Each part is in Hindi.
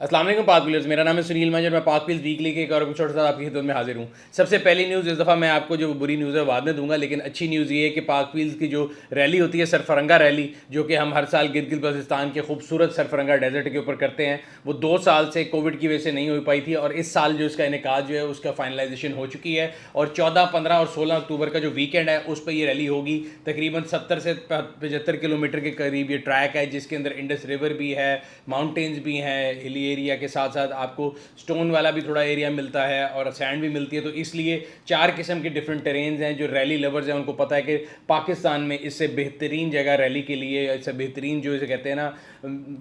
अस्सलाम वालेकुम पाक व्यूअर्स, मेरा नाम है सुनील मंजर। मैं पाक व्यूल्स वीकली के एक और एपिसोड के साथ आपकी खिदमत में हाजिर हूँ। सबसे पहली न्यूज़ इस दफ़ा मैं आपको जो बुरी न्यूज़ है बाद में दूंगा, लेकिन अच्छी न्यूज़ ये है कि पाक व्यूल्स की जो रैली होती है सरफरंगा रैली, जो कि हम हर साल गिलगित बल्तिस्तान के खूबसूरत सरफरंगा डेजर्ट के ऊपर करते हैं, वो 2 साल से कोविड की वजह से नहीं हो पाई थी और इस साल जो इसका इनेकाद जो है उसका फाइनलाइजेशन हो चुकी है और 14, 15 और 16 अक्टूबर का जो वीकेंड है उस पर ये रैली होगी। तकरीबन 70 से 75 किलोमीटर के करीब ये ट्रैक है, जिसके अंदर इंडस रिवर भी है, माउंटेन्स भी हैं, हिली एरिया के साथ साथ आपको स्टोन वाला भी थोड़ा एरिया मिलता है और सैंड भी मिलती है। तो इसलिए 4 किस्म के डिफरेंट टेरेन्स हैं। जो रैली लवर्स हैं उनको पता है कि पाकिस्तान में इससे बेहतरीन जगह रैली के लिए, इससे बेहतरीन जो इसे कहते हैं ना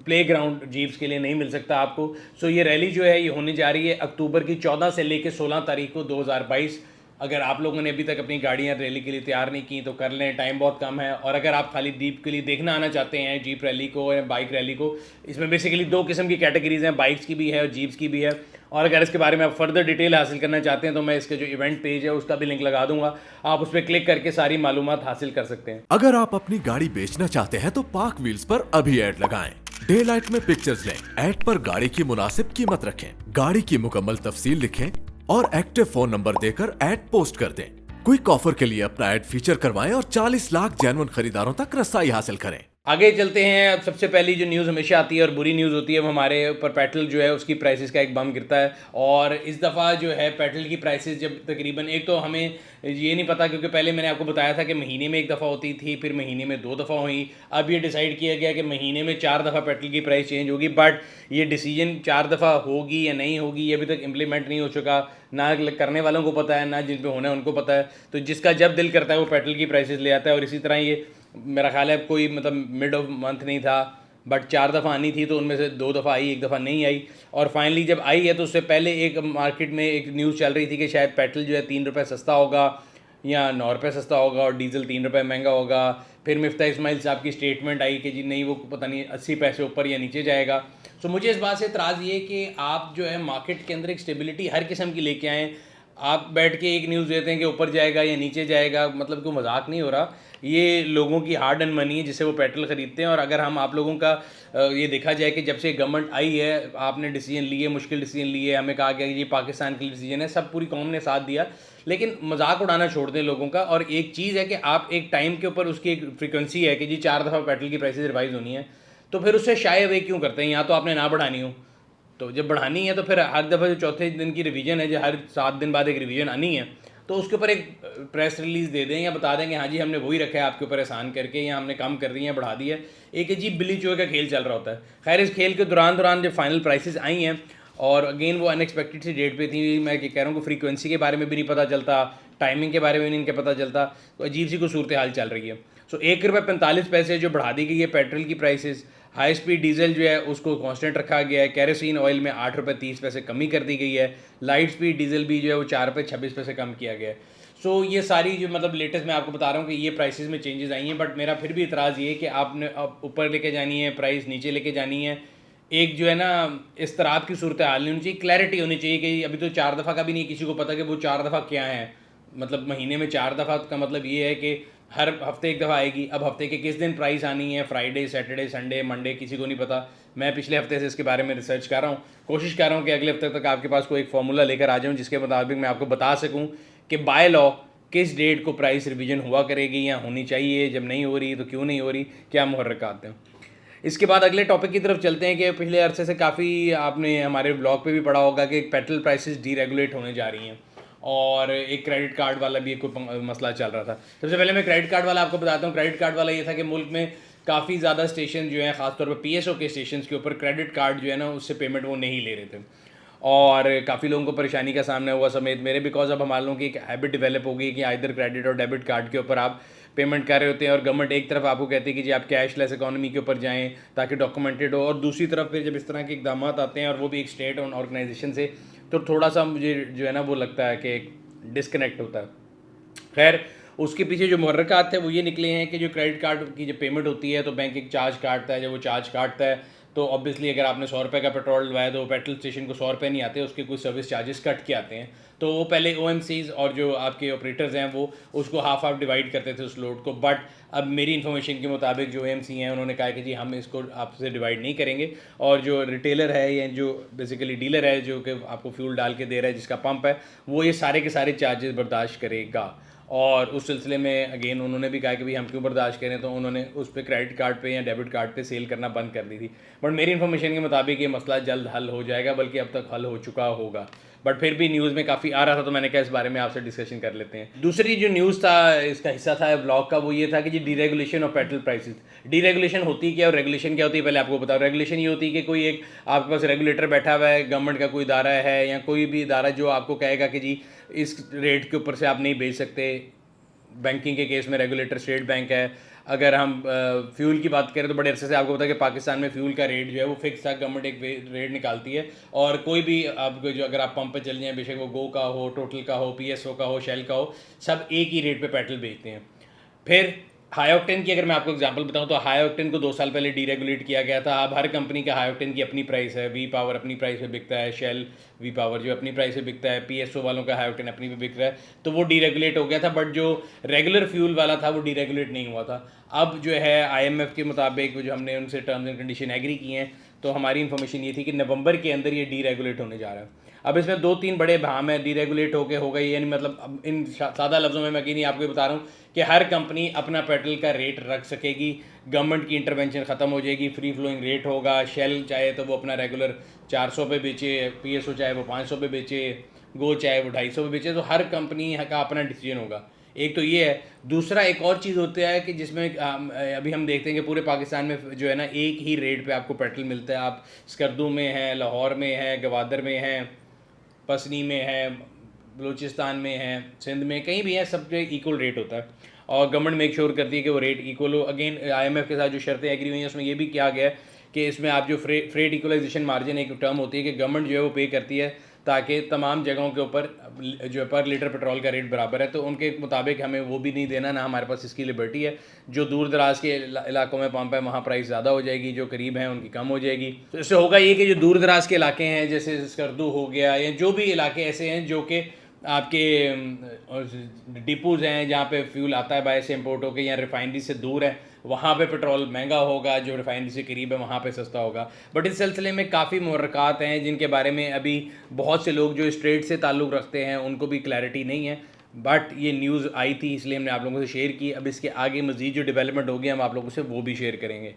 प्ले ग्राउंड जीप्स के लिए नहीं मिल सकता आपको। सो ये रैली जो है ये होने जा रही है अक्टूबर की 14 से लेकर 16 तारीख को 2022। अगर आप लोगों ने अभी तक अपनी गाड़ियां रैली के लिए तैयार नहीं की तो कर लें, टाइम बहुत कम है। और अगर आप खाली जीप के लिए देखना आना चाहते हैं, जीप रैली को या बाइक रैली को, इसमें बेसिकली 2 किस्म की कैटेगरीज हैं, बाइक्स की भी है और जीप्स की भी है। और अगर इसके बारे में आप फर्दर डिटेल हासिल करना चाहते हैं तो मैं इसके जो इवेंट पेज है उसका भी लिंक लगा दूंगा, आप उस पर क्लिक करके सारी मालूमात हासिल कर सकते हैं। अगर आप अपनी गाड़ी बेचना चाहते हैं तो पार्क व्हील्स पर अभी ऐड लगाएं। डे लाइट में पिक्चर्स लें, ऐड पर गाड़ी की मुनासिब कीमत रखें, गाड़ी की मुकम्मल तफसील लिखें और एक्टिव फोन नंबर देकर ऐड पोस्ट कर दें। क्विक ऑफर के लिए अपना ऐड फीचर करवाएं और 40 लाख जेन्युइन खरीदारों तक रसाई हासिल करें। आगे चलते हैं। अब सबसे पहली जो न्यूज़ हमेशा आती है और बुरी न्यूज़ होती है वो हमारे ऊपर पेट्रोल जो है उसकी प्राइसेस का एक बम गिरता है। और इस दफ़ा जो है पेट्रोल की प्राइसेस जब तकरीबन, एक तो हमें ये नहीं पता क्योंकि पहले मैंने आपको बताया था कि महीने में एक दफ़ा होती थी, फिर महीने में 2 दफ़ा हुई। अब ये डिसाइड किया गया कि महीने में 4 दफ़ा पेट्रोल की प्राइस चेंज होगी। बट ये डिसीजन 4 दफ़ा होगी या नहीं होगी ये अभी तक इम्प्लीमेंट नहीं हो चुका, ना करने वालों को पता है ना जिन पे होना है उनको पता है। तो जिसका जब दिल करता है वो पेट्रोल की प्राइसेस ले आता है। और इसी तरह ये मेरा ख्याल है कोई मतलब मिड ऑफ मंथ नहीं था, बट 4 दफ़ा आनी थी तो उनमें से 2 दफ़ा आई, एक दफ़ा नहीं आई। और फाइनली जब आई है तो उससे पहले एक मार्केट में एक न्यूज़ चल रही थी कि शायद पेट्रोल जो है 3 रुपये सस्ता होगा या 9 रुपये सस्ता होगा और डीजल 3 रुपये महंगा होगा। फिर मिफ्ता इस्माइल साहब की स्टेटमेंट आई कि जी नहीं, वो पता नहीं 80 पैसे ऊपर या नीचे जाएगा। सो मुझे इस बात से इतराज़ ये कि आप जो है मार्केट के अंदर एक स्टेबिलिटी हर किस्म की लेके आएँ। आप बैठ के एक न्यूज़ देते हैं कि ऊपर जाएगा या नीचे जाएगा, मतलब कोई मजाक नहीं हो रहा। ये लोगों की हार्ड एंड मनी है जिससे वो पेट्रोल ख़रीदते हैं। और अगर हम आप लोगों का ये देखा जाए कि जब से गवर्नमेंट आई है, आपने डिसीजन लिए, मुश्किल डिसीजन लिए, हमें कहा गया कि ये पाकिस्तान के लिए डिसीजन है, सब पूरी कौम ने साथ दिया, लेकिन मजाक उड़ाना छोड़ दें लोगों का। और एक चीज़ है कि आप एक टाइम के ऊपर उसकी एक फ्रीक्वेंसी है कि जी 4 दफ़ा पेट्रोल की प्राइसेस रिवाइज होनी है, तो फिर उससे शाय अवे क्यों करते हैं? या तो आपने ना बढ़ानी हो, तो जब बढ़ानी है तो फिर हर दफ़ा जो चौथे दिन की रिवीजन है, जो हर 7 दिन बाद एक रिवीजन आनी है, तो उसके ऊपर एक प्रेस रिलीज़ दे दें या बता दें कि हाँ जी हमने वही रखा है आपके ऊपर एहसान करके, या हमने कम कर दिए हैं, बढ़ा दिया है। एक अजीब बिल्ली चूहे का खेल चल रहा होता है। खैर इस खेल के दौरान दौरान जब फाइनल प्राइसेस आई हैं और अगेन वो अनएक्सपेक्टेड सी डेट पे थी, मैं कह रहा हूँ कि फ्रीक्वेंसी के बारे में भी नहीं पता चलता, टाइमिंग के बारे में भी नहीं पता चलता, तो अजीब सी कोई सूरत हाल चल रही है। सो 1 रुपये 45 पैसे जो बढ़ा दी गई है पेट्रोल की प्राइसेस। हाई स्पीड डीजल जो है उसको कांस्टेंट रखा गया है। केरोसिन ऑयल में 8 रुपये 30 पैसे कमी कर दी गई है। लाइट स्पीड डीजल भी जो है वो 4 रुपये 26 पैसे कम किया गया है। सो ये सारी जो मतलब लेटेस्ट मैं आपको बता रहा हूँ कि ये प्राइसेस में चेंजेस आई हैं। बट मेरा फिर भी इतराज़ ये है कि आपने अब ऊपर लेके जानी है प्राइस, नीचे लेके जानी है, एक जो है ना इस तरह की सूरत हाल नहीं होनी चाहिए, क्लैरिटी होनी चाहिए कि अभी तो 4 दफ़ा का भी नहीं किसी को पता कि वो 4 दफ़ा क्या है। मतलब महीने में 4 दफ़ा का मतलब ये है कि हर हफ्ते एक दफ़ा आएगी। अब हफ्ते के किस दिन प्राइस आनी है, फ्राइडे, सैटरडे, संडे, मंडे, किसी को नहीं पता। मैं पिछले हफ्ते से इसके बारे में रिसर्च कर रहा हूँ, कोशिश कर रहा हूँ कि अगले हफ्ते तक आपके पास कोई एक फार्मूला लेकर आ जाऊँ जिसके मुताबिक मैं आपको बता सकूँ कि बाय लॉ किस डेट को प्राइस रिवीजन हुआ करेगी या होनी चाहिए, जब नहीं हो रही तो क्यों नहीं हो रही, क्या मुहर्रिकात हैं। इसके बाद अगले टॉपिक की तरफ चलते हैं कि पिछले अरसे से काफ़ी आपने हमारे ब्लॉग पे भी पढ़ा होगा कि पेट्रोल प्राइसेस डीरेगुलेट होने जा रही हैं और एक क्रेडिट कार्ड वाला भी एक मसला चल रहा था। सबसे पहले मैं क्रेडिट कार्ड वाला आपको बताता हूँ। क्रेडिट कार्ड वाला ये था कि मुल्क में काफ़ी ज़्यादा स्टेशन जो हैं, ख़ासतौर पर पीएसओ के स्टेशन के ऊपर क्रेडिट कार्ड जो है ना उससे पेमेंट वो नहीं ले रहे थे और काफ़ी लोगों को परेशानी का सामना हुआ समेत मेरे, बिकॉज अब हमारे लोगों की एक हैबिट डेवलप हो गई कि इधर क्रेडिट और डेबिट कार्ड के ऊपर आप पेमेंट कर रहे होते हैं और गवर्नमेंट एक तरफ आपको कहती है कि जी आप कैशलेस इकोनॉमी के ऊपर जाएं ताकि डॉक्यूमेंटेड हो, और दूसरी तरफ फिर जब इस तरह के इकदाम आते हैं और वो भी एक स्टेट ऑर्गेनाइजेशन से, तो थोड़ा सा मुझे जो है ना वो लगता है कि एक डिस्कनेक्ट होता है। खैर उसके पीछे जो मुहर्रिकात थे वो ये निकले हैं कि जो क्रेडिट कार्ड की जो पेमेंट होती है तो बैंक एक चार्ज काटता है। जब वो चार्ज काटता है तो ऑब्वियसली अगर आपने 100 रुपये का पेट्रोल डलवाया तो पेट्रोल स्टेशन को 100 रुपये नहीं आते, उसके कुछ सर्विस चार्जेस कट के आते हैं। तो वो पहले OMCs और जो आपके ऑपरेटर्स हैं वो उसको हाफ डिवाइड करते थे उस लोड को, बट अब मेरी इन्फॉर्मेशन के मुताबिक जो OMC हैं उन्होंने कहा कि जी हम इसको आपसे डिवाइड नहीं करेंगे, और जो रिटेलर है या जो बेसिकली डीलर है जो कि आपको फ्यूल डाल के दे रहा है, जिसका पंप है, वो ये सारे के सारे चार्जेस बर्दाश्त करेगा। और उस सिलसिले में अगेन उन्होंने भी कहा कि भाई हम क्यों बर्दाश्त करें, तो उन्होंने उस पर क्रेडिट कार्ड पे या डेबिट कार्ड पे सेल करना बंद कर दी थी। बट मेरी इन्फॉर्मेशन के मुताबिक ये मसला जल्द हल हो जाएगा, बल्कि अब तक हल हो चुका होगा, बट फिर भी न्यूज़ में काफ़ी आ रहा था, तो मैंने कहा इस बारे में आपसे डिस्कशन कर लेते हैं। दूसरी जो न्यूज़ था, इसका हिस्सा था ब्लॉग का, वो ये था कि जी deregulation of petrol prices. Deregulation होती क्या और रेगुलेशन क्या होती है, पहले आपको बताओ। रेगुलेशन ये होती है कि कोई एक आपके पास रेगुलेटर बैठा हुआ है, गवर्नमेंट का कोई इदारा है या कोई भी इदारा जो आपको कहेगा कि जी इस रेट के ऊपर से आप नहीं बेच सकते। बैंकिंग के केस में रेगुलेटर स्टेट बैंक है। अगर हम फ्यूल की बात करें तो बड़े अरसे से आपको पता है कि पाकिस्तान में फ्यूल का रेट जो है वो फिक्स था, गवर्नमेंट एक रेट निकालती है, और कोई भी आपको जो अगर आप पंप पे चल जाएं, बेशक वो गो का हो, टोटल का हो, PSO का हो, शेल का हो, सब एक ही रेट पे पेट्रोल बेचते हैं। फिर हाई ऑक्टेन की अगर मैं आपको एग्जांपल बताऊं तो हाई ऑक्टेन को 2 साल पहले डीरेगुलेट किया गया था। अब हर कंपनी का हाई ऑक्टेन की अपनी प्राइस है। वी पावर अपनी प्राइस पे बिकता है, शेल वी पावर जो अपनी प्राइस पे बिकता है, PSO वालों का हाई ऑक्टेन अपनी पे बिक रहा है, तो वो डीरेगुलेट हो गया था। बट जो रेगुलर फ्यूल वाला था वो डीरेगुलेट नहीं हुआ था। अब जो है IMF के मुताबिक जो हमने उनसे टर्म्स एंड कंडीशन एग्री किए हैं, तो हमारी इन्फॉर्मेशन ये थी कि नवंबर के अंदर ये डीरेगुलेट होने जा रहा है। अब इसमें 2-3 बड़े भाम है। डीरेगुलेट होगा ये नहीं, मतलब अब इन सादा लफ्ज़ों में मैं नहीं आपको बता रहा हूँ कि हर कंपनी अपना पेट्रोल का रेट रख सकेगी, गवर्नमेंट की इंटरवेंशन ख़त्म हो जाएगी, फ्री फ्लोइंग रेट होगा। शेल चाहे तो वो अपना रेगुलर 400 पे बेचे, PSO चाहे वो 500 पे बेचे, गो चाहे वो 250 पे बेचे, तो हर कंपनी का अपना डिसीजन होगा। एक तो ये है। दूसरा एक और चीज़ होता है कि जिसमें अभी हम देखते हैं कि पूरे पाकिस्तान में जो है ना एक ही रेट पे आपको पेट्रोल मिलता है। आप स्कर्दू में है, लाहौर में है, गवादर में है, पसनी में है, बलूचिस्तान में है, सिंध में, कहीं भी है, सब पे इक्वल रेट होता है, और गवर्नमेंट मेक श्योर करती है कि वो रेट इक्वल हो। अगेन IMF के साथ जो शर्तें एग्री हुई हैं उसमें ये भी किया गया है कि इसमें आप जो फ्रेट इक्वलाइजेशन मार्जिन एक टर्म होती है कि गवर्नमेंट जो है वो पे करती है ताकि तमाम जगहों के ऊपर जो है पर लीटर पेट्रोल का रेट बराबर है। तो उनके मुताबिक हमें वो भी नहीं देना, ना हमारे पास इसकी लिबर्टी है। जो दूर दराज के इलाकों में पंप है वहाँ प्राइस ज़्यादा हो जाएगी, जो करीब हैं उनकी कम हो जाएगी। तो इससे होगा ये कि जो दूर दराज के इलाके हैं जैसे स्कर्दू हो गया या जो भी इलाके ऐसे हैं जो कि आपके डिपोज हैं जहाँ पे फ्यूल आता है बाहर से इम्पोर्ट होकर या रिफाइनरी से दूर है, वहाँ पे पेट्रोल महंगा होगा, जो रिफाइनरी से करीब है वहाँ पे सस्ता होगा। बट इस सिलसिले में काफ़ी मुहर्रकात हैं जिनके बारे में अभी बहुत से लोग जो स्ट्रेट से ताल्लुक़ रखते हैं उनको भी क्लैरिटी नहीं है। बट ये न्यूज़ आई थी इसलिए हमने आप लोगों से शेयर की। अब इसके आगे मज़ीद जो डेवलपमेंट होगी हम आप लोगों से वो भी शेयर करेंगे।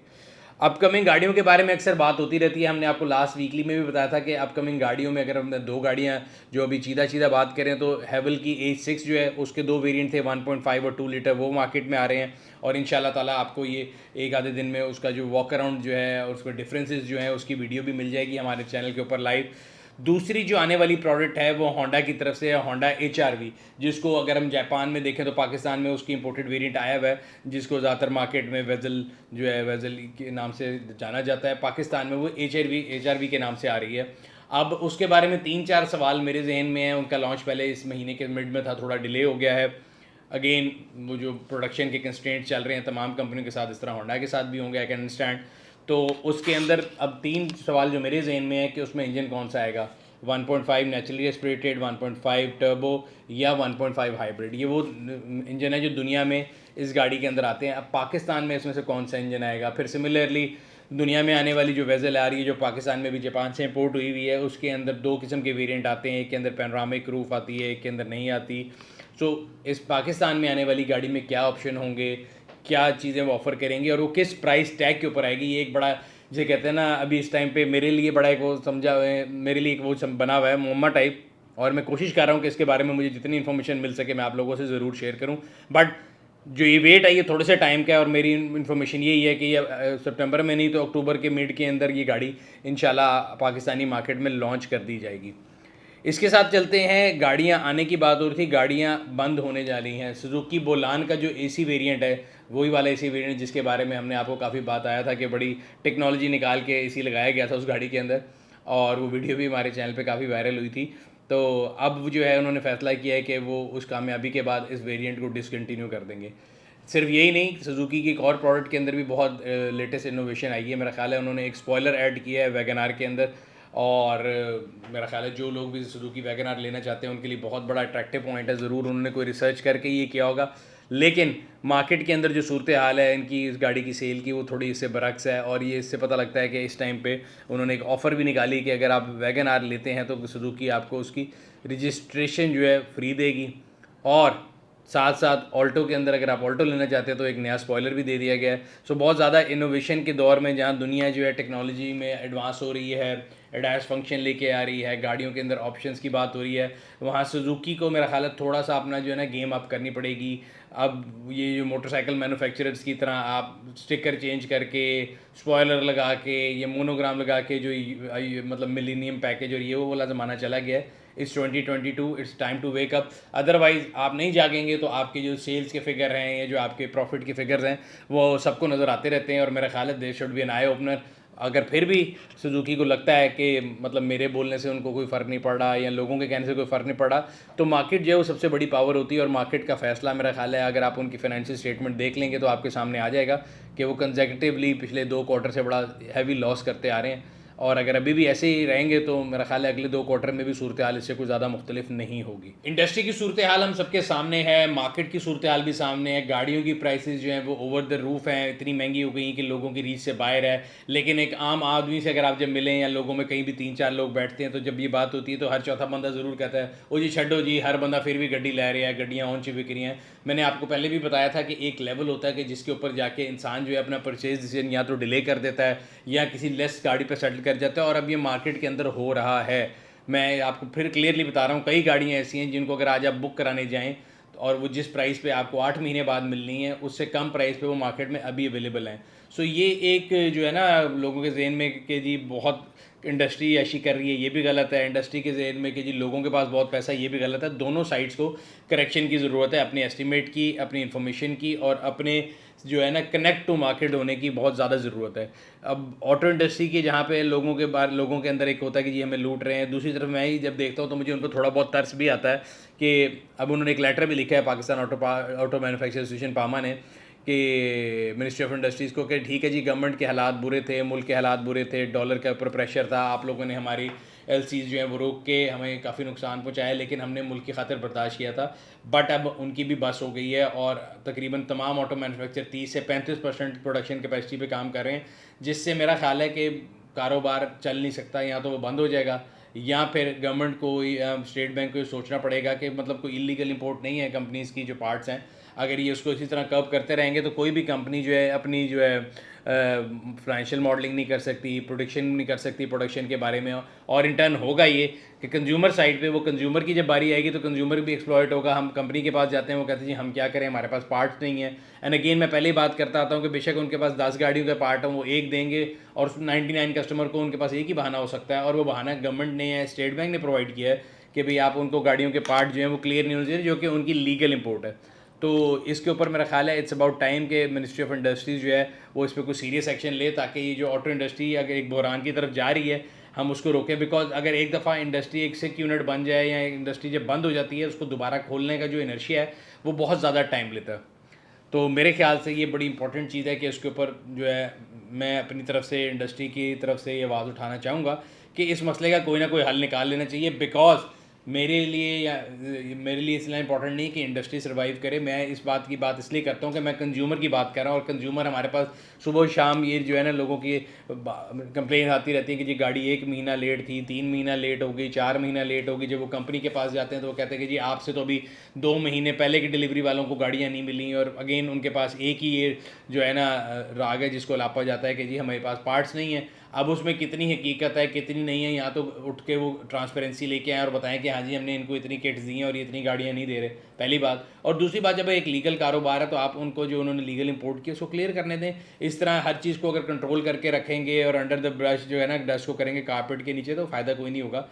अपकमिंग गाड़ियों के बारे में अक्सर बात होती रहती है। हमने आपको लास्ट वीकली में भी बताया था कि अपकमिंग गाड़ियों में अगर हमने 2 गाड़ियाँ जो अभी सीधा बात करें तो हेवल की H6 जो है उसके 2 वेरिएंट थे, 1.5 और 2 लीटर, वो मार्केट में आ रहे हैं, और इंशाल्लाह ताला आपको ये एक आधे दिन में उसका जो वॉक अराउंड जो है और उसके डिफरेंसेस जो है उसकी वीडियो भी मिल जाएगी हमारे चैनल के ऊपर लाइव। दूसरी जो आने वाली प्रोडक्ट है वो होंडा की तरफ से है, होंडा HRV, जिसको अगर हम जापान में देखें तो पाकिस्तान में उसकी इंपोर्टेड वेरिएंट आया हुआ है, जिसको ज़्यादातर मार्केट में वेजल जो है वेजल के नाम से जाना जाता है। पाकिस्तान में वो HRV के नाम से आ रही है। अब उसके बारे में 3-4 सवाल मेरे जहन में हैं। उनका लॉन्च पहले इस महीने के मिड में था, थोड़ा डिले हो गया है। अगेन वो जो प्रोडक्शन के कंस्ट्रेंट चल रहे हैं तमाम कंपनियों के साथ, इस तरह होंडा के साथ भी होंगे, आई कैन अंडरस्टैंड। तो उसके अंदर अब 3 सवाल जो मेरे जहन में है कि उसमें इंजन कौन सा आएगा, 1.5 नेचुरली एस्पिरेटेड, 1.5 टर्बो या 1.5 हाइब्रिड। ये वो इंजन है जो दुनिया में इस गाड़ी के अंदर आते हैं। अब पाकिस्तान में इसमें से कौन सा इंजन आएगा। फिर सिमिलरली दुनिया में आने वाली जो वेजल आ रही है जो पाकिस्तान में भी जापान से इंपोर्ट हुई हुई है, उसके अंदर 2 किस्म के वेरिएंट आते हैं, एक के अंदर पैनोरामिक रूफ आती है, एक के अंदर नहीं आती। सो इस पाकिस्तान में आने वाली गाड़ी में क्या ऑप्शन होंगे, क्या चीज़ें वो ऑफ़र करेंगी और वो किस प्राइस टैग के ऊपर आएगी, ये एक बड़ा जिसे कहते हैं ना अभी इस टाइम पे मेरे लिए बड़ा एक वो समझा मेरे लिए एक वो बना हुआ है मुअम्मा टाइप। और मैं कोशिश कर रहा हूँ कि इसके बारे में मुझे जितनी इन्फॉर्मेशन मिल सके मैं आप लोगों से ज़रूर शेयर करूँ। बट जो ये वेट है ये थोड़े से टाइम का है, और मेरी इन्फॉर्मेशन यही है कि ये सितंबर में नहीं तो अक्टूबर के मिड के अंदर ये गाड़ी इंशाल्लाह पाकिस्तानी मार्केट में लॉन्च कर दी जाएगी। इसके साथ चलते हैं, गाड़ियाँ आने की बात हो रही थी, गाड़ियाँ बंद होने जा रही हैं। सुजुकी बोलान का जो AC वेरिएंट है वही वाला AC वेरिएंट जिसके बारे में हमने आपको काफ़ी बात आया था कि बड़ी टेक्नोलॉजी निकाल के AC लगाया गया था उस गाड़ी के अंदर, और वो वीडियो भी हमारे चैनल पे काफ़ी वायरल हुई थी। तो अब जो है उन्होंने फैसला किया है कि वो उस कामयाबी के बाद इस वेरिएंट को डिसकंटिन्यू कर देंगे। सिर्फ यही नहीं, सुजुकी की एक और प्रोडक्ट के अंदर भी बहुत लेटेस्ट इनोवेशन आई है। मेरा ख्याल है उन्होंने एक स्पॉयलर ऐड किया है वैगन आर के अंदर, और मेरा ख्याल है जो लोग भी सुजुकी वैगन आर लेना चाहते हैं उनके लिए बहुत बड़ा अट्रैक्टिव पॉइंट है। ज़रूर उन्होंने कोई रिसर्च करके ये किया होगा, लेकिन मार्केट के अंदर जो सूरत हाल है इनकी इस गाड़ी की सेल की, वो थोड़ी इससे बरक्स है। और ये इससे पता लगता है कि इस टाइम पे उन्होंने एक ऑफ़र भी निकाली कि अगर आप वैगन आर लेते हैं तो सुजुकी आपको उसकी रजिस्ट्रेशन जो है फ्री देगी, और साथ साथ ऑल्टो के अंदर अगर आप ऑल्टो लेना चाहते हैं तो एक नया स्पॉयलर भी दे दिया गया है। सो बहुत ज़्यादा इनोवेशन के दौर में जहाँ दुनिया जो है टेक्नोलॉजी में एडवांस हो रही है, एडास फंक्शन लेके आ रही है, गाड़ियों के अंदर ऑप्शंस की बात हो रही है, वहाँ सुजुकी को मेरा ख्याल है थोड़ा सा अपना जो है ना गेम अप करनी पड़ेगी। अब ये जो मोटरसाइकिल मैन्युफैक्चरर्स की तरह आप स्टिकर चेंज करके, स्पॉयलर लगा के, ये मोनोग्राम लगा के जो मतलब मिलीनियम पैकेज और ये वो वाला ज़माना चला गया है। इस 2022 it's time to wake up. Otherwise आप नहीं जागेंगे तो आपके जो सेल्स के फिगर हैं या जो आपके प्रॉफिट के फिगर्स हैं वो सबको नज़र आते रहते हैं। और मेरा ख्याल है they should be an eye opener. अगर फिर भी सुजुकी को लगता है कि मतलब मेरे बोलने से उनको कोई फ़र्क नहीं पड़ रहा या लोगों के कहने से कोई फ़र्क नहीं पड़ रहा, तो मार्केट जो है वो सबसे बड़ी पावर होती है। और मार्केट का फ़ैसला मेरा ख्याल है अगर आप उनकी फाइनेंशियल स्टेटमेंट देख लेंगे तो आपके सामने आ जाएगा कि वो कंसेक्यूटिवली पिछले 2 क्वार्टर से बड़ा हैवी लॉस करते आ रहे हैं। और अगर अभी भी ऐसे ही रहेंगे तो मेरा ख्याल है अगले 2 क्वार्टर में भी सूरत हाल इससे कोई ज़्यादा मुख्तलिफ नहीं होगी। इंडस्ट्री की सूरत हाल हम सबके सामने है, मार्केट की सूरत हाल भी सामने है। गाड़ियों की प्राइसेस जो हैं वो ओवर द रूफ हैं, इतनी महंगी हो गई हैं कि लोगों की रीच से बाहर है। लेकिन एक आम आदमी से अगर आप जब मिलें या लोगों में कहीं भी 3-4 लोग बैठते हैं तो जब ये बात होती है तो हर चौथा बंदा ज़रूर कहता है ओ जी छड्डो जी, हर बंदा फिर भी गड्डी ले रहा है, गड्डियाँ ऊँची बिक रही हैं। मैंने आपको पहले भी बताया था कि एक लेवल होता है कि जिसके ऊपर जाके इंसान जो है अपना परचेज डिसीजन या तो डिले कर देता है या किसी लेस गाड़ी पर सेटल कर जाता है, और अब ये मार्केट के अंदर हो रहा है। मैं आपको फिर क्लियरली बता रहा हूँ, कई गाड़ियाँ ऐसी हैं जिनको अगर आज आप बुक कराने जाएँ और वो जिस प्राइस पे आपको 8 महीने बाद मिलनी है उससे कम प्राइस पे वो मार्केट में अभी अवेलेबल हैं। सो ये एक जो है ना लोगों के जहन में कि जी बहुत इंडस्ट्री ऐसी कर रही है, ये भी गलत है। इंडस्ट्री के जहन में कि जी लोगों के पास बहुत पैसा है, ये भी गलत है। दोनों साइड्स को करेक्शन की ज़रूरत है, अपने एस्टिमेट की, अपनी इन्फॉर्मेशन की, और अपने जो है ना कनेक्ट टू मार्केट होने की बहुत ज़्यादा ज़रूरत है। अब ऑटो इंडस्ट्री की जहाँ पे लोगों के अंदर एक होता है कि जी हमें लूट रहे हैं, दूसरी तरफ मैं ही जब देखता हूँ तो मुझे उनको थोड़ा बहुत तरस भी आता है कि अब उन्होंने एक लेटर भी लिखा है पाकिस्तान ऑटो मैन्युफैक्चर एसोसिएशन पामा ने कि मिनिस्ट्री ऑफ इंडस्ट्रीज़ को कि ठीक है जी गवर्नमेंट के हालात बुरे थे, मुल्क के हालात बुरे थे, डॉलर के ऊपर प्रेशर था, आप लोगों ने हमारी एलसीज जो है वो रोक के हमें काफ़ी नुकसान पहुंचाया, लेकिन हमने मुल्क की खातिर बर्दाश्त किया था। बट अब उनकी भी बस हो गई है और तकरीबन तमाम ऑटो मैन्युफैक्चर 30 से 35% प्रोडक्शन कैपेसिटी पे काम कर रहे हैं, जिससे मेरा ख्याल है कि कारोबार चल नहीं सकता, या तो वो बंद हो जाएगा या फिर गवर्नमेंट को स्टेट बैंक को सोचना पड़ेगा कि मतलब कोई इलीगल इंपोर्ट नहीं है कंपनीज़ की जो पार्ट्स हैं, अगर ये उसको इसी तरह कर्व करते रहेंगे तो कोई भी कंपनी जो है अपनी जो है फाइनेंशियल मॉडलिंग नहीं कर सकती, प्रोडिक्शन नहीं कर सकती प्रोडक्शन के बारे में। और इन टर्न होगा ये कि कंज्यूमर साइड पे वो कंज्यूमर की जब बारी आएगी तो कंज्यूमर भी एक्सप्लॉइट होगा। हम कंपनी के पास जाते हैं, वो कहते हैं जी हम क्या करें, हमारे पास पार्ट्स नहीं है। एंड अगेन मैं पहले ही बात करता आता हूँ कि बेशक उनके पास 10 गाड़ियों के पार्ट हैं, वो एक देंगे और 99 कस्टमर को उनके पास एक ही बहाना हो सकता है, और वो बहाना गवर्नमेंट ने या स्टेट बैंक ने प्रोवाइड किया है कि भाई आप उनको गाड़ियों के पार्ट जो हैं वो क्लियर नहीं होने चाहिए, जो कि उनकी लीगल इंपोर्ट है। तो इसके ऊपर मेरा ख्याल है इट्स अबाउट टाइम के मिनिस्ट्री ऑफ इंडस्ट्रीज़ जो है वो इस पर कुछ सीरियस एक्शन ले, ताकि ये जो ऑटो इंडस्ट्री अगर एक बहरान की तरफ जा रही है हम उसको रोकें। बिकॉज अगर एक दफ़ा इंडस्ट्री एक सिक यूनिट बन जाए या इंडस्ट्री जब बंद हो जाती है उसको दोबारा खोलने का जो इनर्शिया है वो बहुत ज़्यादा टाइम लेता है। तो मेरे ख्याल से ये बड़ी इंपॉर्टेंट चीज़ है कि उसके ऊपर जो है मैं अपनी तरफ से इंडस्ट्री की तरफ से ये आवाज़ उठाना चाहूँगा कि इस मसले का कोई ना कोई हल निकाल लेना चाहिए। बिकॉज मेरे लिए इसलिए इंपॉर्टेंट नहीं कि इंडस्ट्री सर्वाइव करे, मैं इस बात की बात इसलिए करता हूँ कि मैं कंज्यूमर की बात कर रहा हूँ, और कंज्यूमर हमारे पास सुबह शाम ये जो है ना लोगों की कंप्लेन आती रहती है कि जी गाड़ी 1 महीना लेट थी, 3 महीना लेट हो गई, 4 महीना लेट हो गई। जब वो कंपनी के पास जाते हैं तो वो कहते हैं कि जी आपसे तो अभी 2 महीने पहले की डिलीवरी वालों को गाड़ियाँ नहीं मिली, और अगेन उनके पास एक ही ये जो है ना राग है जिसको लापा जाता है कि जी हमारे पास पार्ट्स नहीं है। अब उसमें कितनी हकीकत है कितनी नहीं है, यहाँ तो उठ के वो ट्रांसपेरेंसी लेके आए और बताएं कि हाँ जी हमने इनको इतनी किट्स दी हैं और ये इतनी गाड़ियाँ नहीं दे रहे, पहली बात। और दूसरी बात, जब एक लीगल कारोबार है तो आप उनको जो उन्होंने लीगल इंपोर्ट किया उसको क्लियर करने दें। इस तरह हर चीज़ को अगर कंट्रोल करके रखेंगे और अंडर द ब्रश जो है ना डस्ट को करेंगे कारपेट के नीचे, तो फ़ायदा कोई नहीं होगा।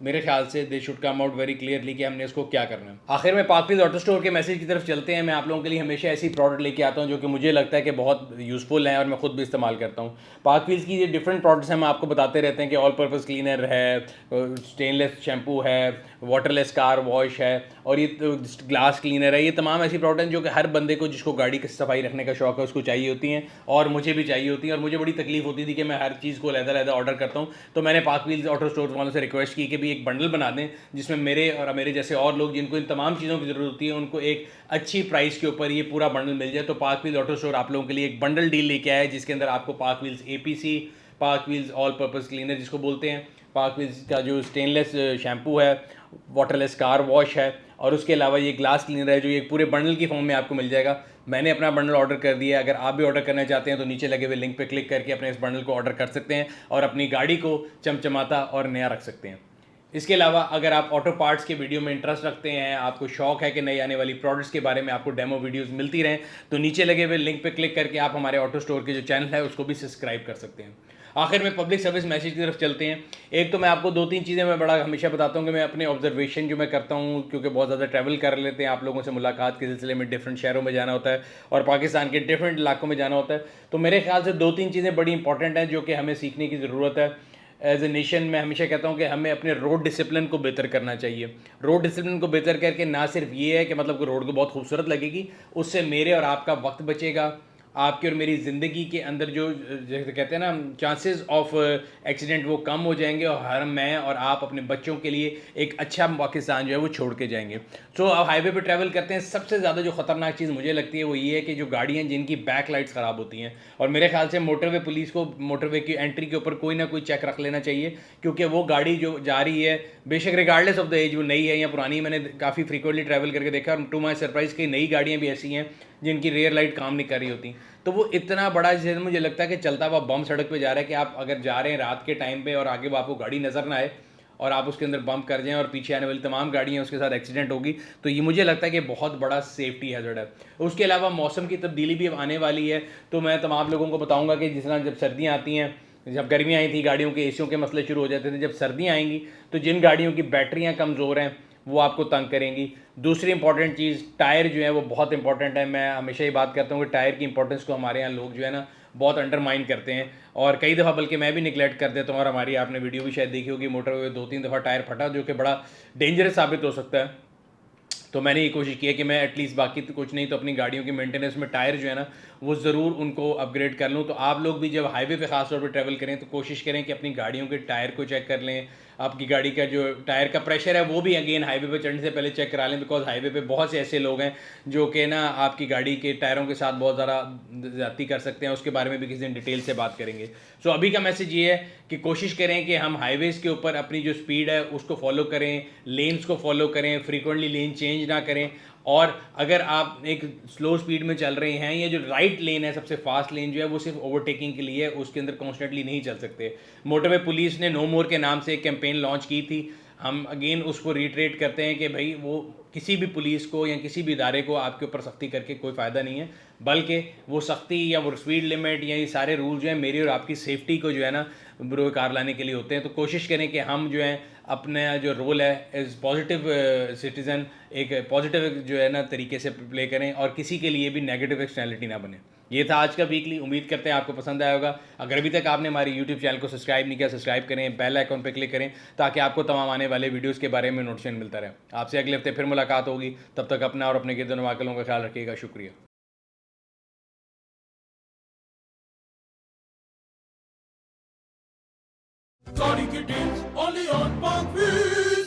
मेरे ख्याल से they should come out very clearly कि हमने इसको क्या करना है। आखिर में पाक व्हील्स ऑटो स्टोर के मैसेज की तरफ चलते हैं। मैं आप लोगों के लिए हमेशा ऐसी प्रोडक्ट लेके आता हूँ जो कि मुझे लगता है कि बहुत यूज़फुल हैं और मैं खुद भी इस्तेमाल करता हूँ। पाक व्हील्स की ये डिफरेंट प्रोडक्ट्स हैं, हम आपको बताते रहते हैं कि ऑल पर्पज़ क्लीनर है, स्टेनलेस शैम्पू है, वाटरलेस कार वॉश है और ये ग्लास क्लीनर है। ये तमाम ऐसी प्रोडक्ट हैं जो कि हर बंदे को जिसको गाड़ी की सफाई रखने का शौक है उसको चाहिए होती हैं और मुझे भी चाहिए होती हैं। और मुझे बड़ी तकलीफ होती थी कि मैं हर चीज़ को लहदा ऑर्डर करता हूँ। तो मैंने पाक व्हील्स ऑटो स्टोर वालों से रिक्वेस्ट की कि भी एक बंडल बना दें जिसमें मेरे और मेरे जैसे और लोग जिनको इन तमाम चीज़ों की ज़रूरत होती है उनको एक अच्छी प्राइस के ऊपर ये पूरा बंडल मिल जाए। तो पाक व्हील्स ऑटो स्टोर आप लोगों के लिए एक बंडल डील लेके आया है जिसके अंदर आपको पाक व्हील्स APC, पाक व्हील्स ऑल पर्पज़ क्लीनर जिसको बोलते हैं, पाक व्हील्स का जो स्टेनलेस शैम्पू है, वाटरलेस कार वॉश है और उसके अलावा ये ग्लास क्लीनर है जो ये पूरे बंडल की फॉर्म में आपको मिल जाएगा। मैंने अपना बंडल ऑर्डर कर दिया है। अगर आप भी ऑर्डर करना चाहते हैं तो नीचे लगे हुए लिंक पर क्लिक करके अपने इस बंडल को ऑर्डर कर सकते हैं और अपनी गाड़ी को चमचमाता और नया रख सकते हैं। इसके अलावा अगर आप ऑटो पार्ट्स के वीडियो में इंटरेस्ट रखते हैं, आपको शौक है कि नई आने वाली प्रोडक्ट्स के बारे में आपको डेमो वीडियोस मिलती रहें, तो नीचे लगे हुए लिंक पे क्लिक करके आप हमारे ऑटो स्टोर के जो चैनल है उसको भी सब्सक्राइब कर सकते हैं। आखिर में पब्लिक सर्विस मैसेज की तरफ चलते हैं। एक तो मैं आपको 2-3 चीज़ें मैं बड़ा हमेशा बताता हूँ कि मैं अपने ऑब्जर्वेशन जो मैं करता हूँ, क्योंकि बहुत ज़्यादा ट्रैवल कर लेते हैं, आप लोगों से मुलाकात के सिलसिले में डिफरेंट शहरों में जाना होता है और पाकिस्तान के डिफरेंट इलाकों में जाना होता है। तो मेरे ख्याल से 2-3 चीज़ें बड़ी इंपॉर्टेंट हैं जो कि हमें सीखने की ज़रूरत है। एज ए नेशन मैं हमेशा कहता हूँ कि हमें अपने रोड डिसिप्लिन को बेहतर करना चाहिए। रोड डिसिप्लिन को बेहतर करके ना सिर्फ ये है कि मतलब कि रोड को बहुत खूबसूरत लगेगी, उससे मेरे और आपका वक्त बचेगा, आपकी और मेरी ज़िंदगी के अंदर जो जैसे कहते हैं ना चांसेस ऑफ एक्सीडेंट वो कम हो जाएंगे और हर मैं और आप अपने बच्चों के लिए एक अच्छा पाकिस्तान जो है वो छोड़ के जाएंगे। सो अब हाईवे पे ट्रैवल करते हैं, सबसे ज़्यादा जो ख़तरनाक चीज़ मुझे लगती है वो ये है कि जो गाड़ियाँ जिनकी बैक लाइट्स ख़राब होती हैं, और मेरे ख्याल से मोटरवे पुलिस को मोटरवे की एंट्री के ऊपर कोई ना कोई चेक रख लेना चाहिए, क्योंकि वो गाड़ी जो जा रही है बेशक रिगार्डलेस ऑफ द एज वो नई है या पुरानी, मैंने काफ़ी फ्रीक्वेंटली ट्रैवल करके देखा और टू माई सरप्राइज़ कई नई गाड़ियाँ भी ऐसी हैं जिनकी रेयर लाइट काम नहीं कर रही होती। तो वो इतना बड़ा जैसे मुझे लगता है कि चलता हुआ बम सड़क पे जा रहा है कि आप अगर जा रहे हैं रात के टाइम पे और आगे वो आपको गाड़ी नज़र ना आए और आप उसके अंदर बम्प कर जाएं और पीछे आने वाली तमाम गाड़ियाँ उसके साथ एक्सीडेंट होगी, तो ये मुझे लगता है कि बहुत बड़ा सेफ्टी हैज़र्ड है। उसके अलावा मौसम की तब्दीली भी अब आने वाली है, तो मैं तमाम लोगों को बताऊँगा कि जिस तरह जब सर्दियाँ आती हैं, जब गर्मियाँ आई थी गाड़ियों के एसियों के मसले शुरू हो जाते थे, जब सर्दियाँ आएंगी तो जिन गाड़ियों की बैटरियाँ कमज़ोर हैं वो आपको तंग करेंगी। दूसरी इंपॉर्टेंट चीज़ टायर जो है वो बहुत इंपॉर्टेंट है। मैं हमेशा ही बात करता हूँ कि टायर की इंपॉर्टेंस को हमारे यहाँ लोग जो है ना बहुत अंडरमाइन करते हैं और कई दफ़ा बल्कि मैं भी निगलेक्ट कर देता हूँ। और हमारी आपने वीडियो भी शायद देखी होगी, मोटरवे में 2-3 दफ़ा टायर फटा जो कि बड़ा डेंजरस साबित हो सकता है। तो मैंने ये कोशिश की है कि मैं एटलीस्ट बाकी तो कुछ नहीं तो अपनी गाड़ियों की मेंटेनेंस में टायर जो है ना वो ज़रूर उनको अपग्रेड कर लूँ। तो आप लोग भी जब हाईवे पे ख़ास तौर पे ट्रैवल करें तो कोशिश करें कि अपनी गाड़ियों के टायर को चेक कर लें। आपकी गाड़ी का जो टायर का प्रेशर है वो भी अगेन हाईवे पे चढ़ने से पहले चेक करा लें, बिकॉज हाईवे पे बहुत से ऐसे लोग हैं जो कि ना आपकी गाड़ी के टायरों के साथ बहुत ज़्यादा ज़्यादती कर सकते हैं। उसके बारे में भी किसी दिन डिटेल से बात करेंगे। सो अभी का मैसेज ये है कि कोशिश करें कि हम हाईवेज़ के ऊपर अपनी जो स्पीड है उसको फॉलो करें, लेन्स को फॉलो करें, फ्रीक्वेंटली लेन चेंज ना करें। और अगर आप एक स्लो स्पीड में चल रहे हैं या जो राइट लेन है सबसे फास्ट लेन जो है वो सिर्फ ओवरटेकिंग के लिए है, उसके अंदर कॉन्स्टेंटली नहीं चल सकते। मोटरवे पुलिस ने नो मोर के नाम से एक कैंपेन लॉन्च की थी। हम अगेन उसको रिट्रेट करते हैं कि भाई वो किसी भी पुलिस को या किसी भी इदारे को आपके ऊपर सख्ती करके कोई फ़ायदा नहीं है, बल्कि वो सख्ती या वो स्पीड लिमिट या ये सारे रूल जो हैं मेरी और आपकी सेफ्टी को जो है ना बुरोकार लाने के लिए होते हैं। तो कोशिश करें कि हम जो है अपना जो रोल है एज पॉजिटिव सिटीज़न एक पॉजिटिव जो है ना तरीके से प्ले करें और किसी के लिए भी नेगेटिव एक्सटर्नलिटी ना बने। ये था आज का वीकली, उम्मीद करते हैं आपको पसंद आया होगा। अगर अभी तक आपने हमारे यूट्यूब चैनल को सब्सक्राइब नहीं किया, सब्सक्राइब करें, बेल आइकॉन पर क्लिक करें ताकि आपको तमाम आने वाले वीडियोज़ के बारे में नोटिफिकेशन मिलता रहे। आपसे अगले हफ्ते फिर मुलाकात होगी, तब तक अपना और अपने गिरद नवाकलों का ख्याल रखिएगा। शुक्रिया। गाड़ी की डील्स ओनली ऑन पाक व्हील्स।